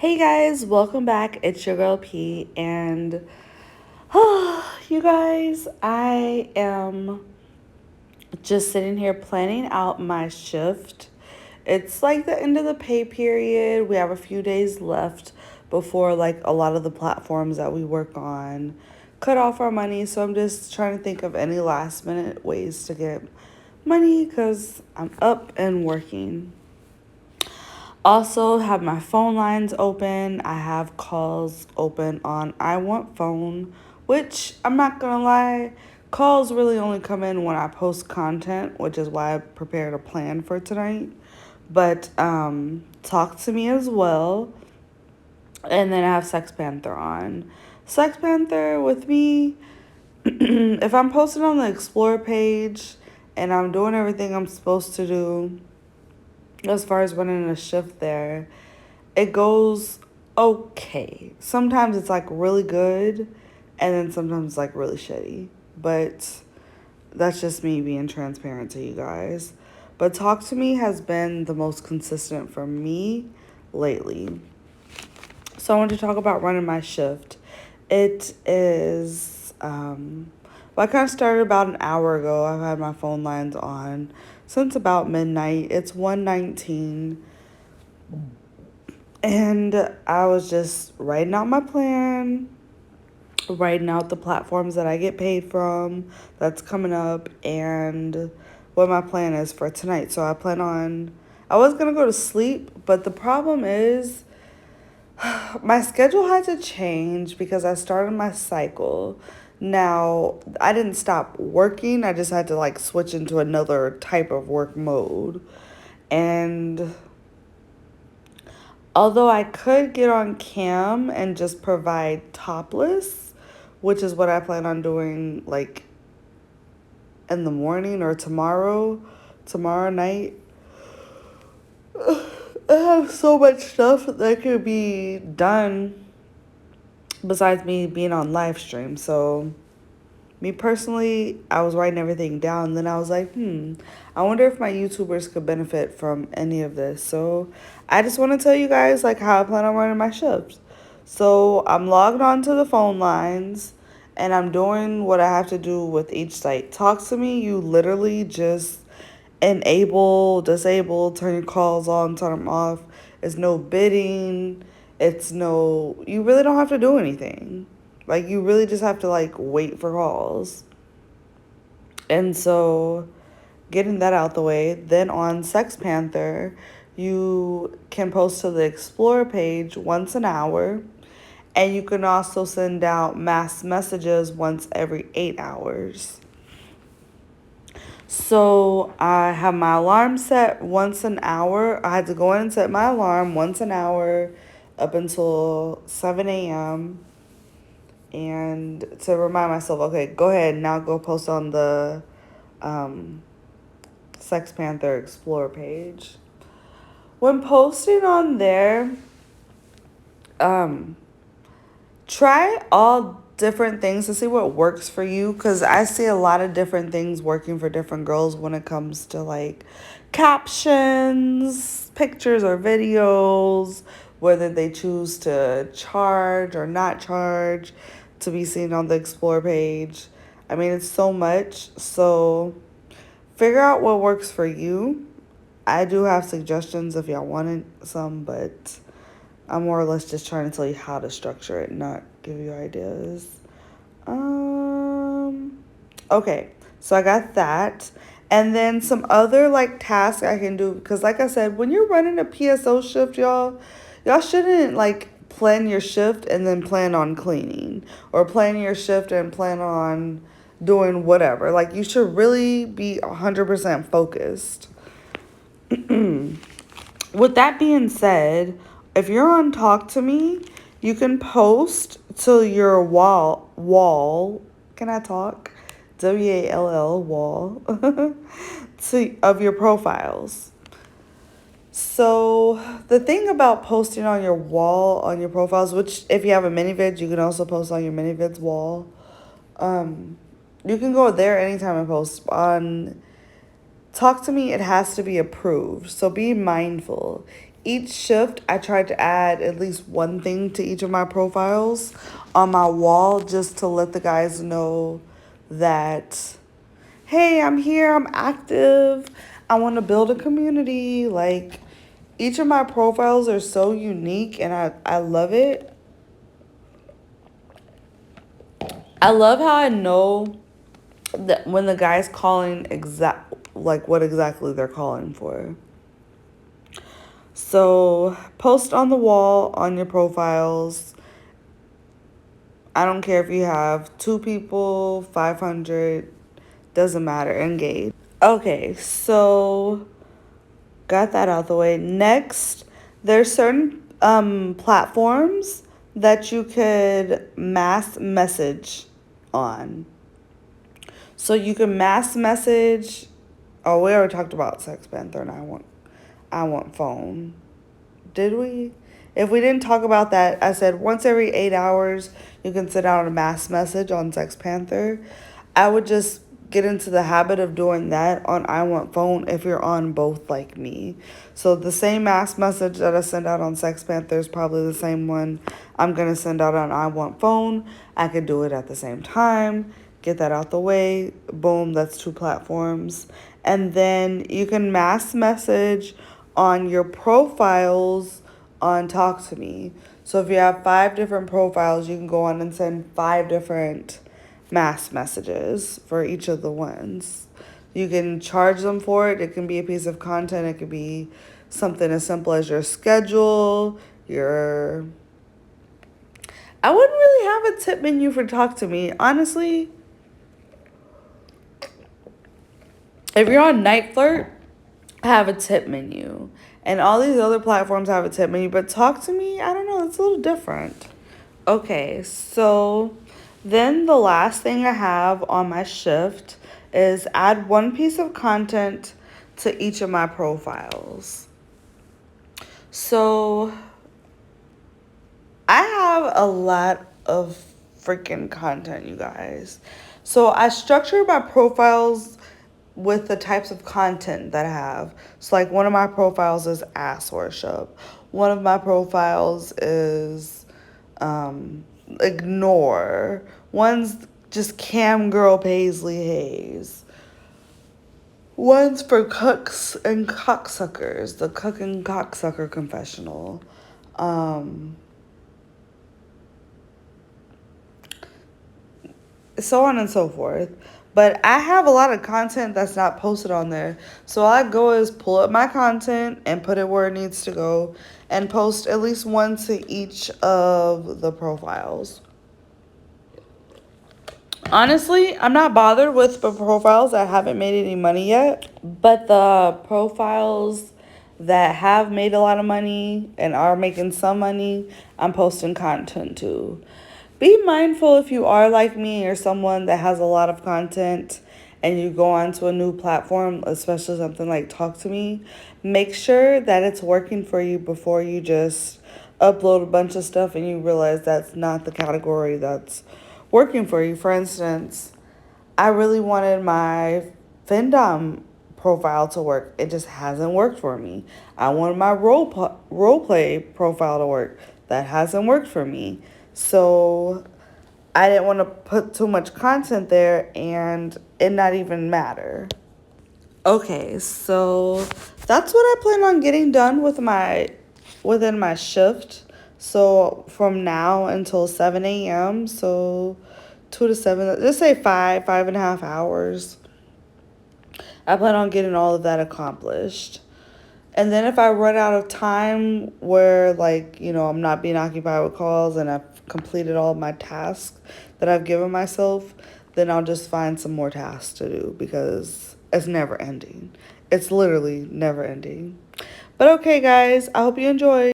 Hey guys, welcome back. It's your girl P, and you guys, I am just sitting here planning out my shift. It's like the end of the pay period. We have a few days left before like a lot of the platforms that we work on cut off our money. So I'm just trying to think of any last minute ways to get money because I'm up and working. Also, have my phone lines open. I have calls open on I Want Phone, which I'm not gonna lie, calls really only come in when I post content, which is why I prepared a plan for tonight. But talk to me as well. And then I have Sex Panther on. Sex Panther with me, if I'm posting on the Explore page and I'm doing everything I'm supposed to do as far as running a shift there, it goes okay. Sometimes it's like really good, and then sometimes it's like really shitty. But that's just me being transparent to you guys. But Talk to Me has been the most consistent for me lately. So I want to talk about running my shift. It is, well, I kind of started about an hour ago. I've had my phone lines on since about midnight. It's 1:19. And I was just writing out my plan, writing out the platforms that I get paid from that's coming up, and what my plan is for tonight. So I was going to go to sleep, but the problem is my schedule had to change because I started my cycle. Now, I didn't stop working, I just had to like switch into another type of work mode. And although I could get on cam and just provide topless, which is what I plan on doing like in the morning or tomorrow night. I have so much stuff that could be done besides me being on live stream. So me personally, I was writing everything down. Then I was like, I wonder if my YouTubers could benefit from any of this. So I just want to tell you guys like how I plan on running my shifts. So I'm logged on to the phone lines and I'm doing what I have to do with each site. Talk to Me, you literally just enable, disable, turn your calls on, turn them off. It's no bidding. You really don't have to do anything. Like, you really just have to, like, wait for calls. And so, getting that out the way, then on Sex Panther, you can post to the Explore page once an hour. And you can also send out mass messages once every 8 hours. So I have my alarm set once an hour. I had to go in and set my alarm once an hour up until 7 a.m. And to remind myself, okay, go ahead, now go post on the um, Sex Panther Explore page. When posting on there, um, try all different things to see what works for you, because I see a lot of different things working for different girls when it comes to like captions, pictures, or videos, whether they choose to charge or not charge to be seen on the Explore page. I mean, it's so much. So figure out what works for you. I do have suggestions if y'all wanted some, but I'm more or less just trying to tell you how to structure it, not give you ideas. Okay, so I got that. And then some other like tasks I can do, because like I said, when you're running a PSO shift, y'all shouldn't like plan your shift and then plan on cleaning, or plan your shift and plan on doing whatever. Like, you should really be 100% focused. With that being said, if you're on Talk to Me, you can post to your wall. Can I talk? WALL wall of your profiles. So the thing about posting on your wall on your profiles, which if you have a mini vid, you can also post on your mini vids wall. You can go there anytime and post. On Talk to Me, it has to be approved. So be mindful. each shift, I tried to add at least one thing to each of my profiles on my wall just to let the guys know that, hey, I'm here, I'm active, I want to build a community. Like, each of my profiles are so unique and I love it. I love how I know that when the guy's calling like what exactly they're calling for. So post on the wall on your profiles. I don't care if you have 2 people, 500, doesn't matter. Engage. Okay, so got that out the way. Next, there's certain platforms that you could mass message on. So you can mass message. Oh, we already talked about TextPanther and I want phone. Did we? If we didn't talk about that, I said once every 8 hours you can send out a mass message on TextPanther. I would just get into the habit of doing that on I Want Phone if you're on both like me. So the same mass message that I send out on TextPanther is probably the same one I'm gonna send out on I Want Phone. I could do it at the same time. Get that out the way. Boom, that's 2 platforms. And then you can mass message on your profiles on Talk to Me. So if you have 5 different profiles, you can go on and send 5 different mass messages for each of the ones. You can charge them for it. It can be a piece of content. It could be something as simple as your schedule, your... I wouldn't really have a tip menu for Talk to Me. Honestly, if you're on niteflirt, have a tip menu. And all these other platforms have a tip menu, but Talk to Me, I don't know, it's a little different. Okay, so then the last thing I have on my shift is add one piece of content to each of my profiles. So I have a lot of freaking content, you guys. So I structure my profiles with the types of content that I have. So like one of my profiles is ass worship. One of my profiles is ignore. One's just cam girl Paisley Hayes. One's for cooks and cocksuckers, the cook and cocksucker confessional. So on and so forth. But I have a lot of content that's not posted on there. So all I go is pull up my content and put it where it needs to go and post at least one to each of the profiles. Honestly, I'm not bothered with the profiles that haven't made any money yet, but the profiles that have made a lot of money and are making some money, I'm posting content to. Be mindful if you are like me or someone that has a lot of content and you go onto a new platform, especially something like Talk to Me, make sure that it's working for you before you just upload a bunch of stuff and you realize that's not the category that's working for you. For instance, I really wanted my Findom profile to work. It just hasn't worked for me. I wanted my role play profile to work. That hasn't worked for me. So I didn't want to put too much content there and it not even matter. Okay, so that's what I plan on getting done with within my shift. So from now until 7 a.m. So 2 to 7, let's say 5.5 hours. I plan on getting all of that accomplished. And then if I run out of time where, like, I'm not being occupied with calls and I've completed all of my tasks that I've given myself, then I'll just find some more tasks to do because it's never ending. It's literally never ending. But okay, guys, I hope you enjoy.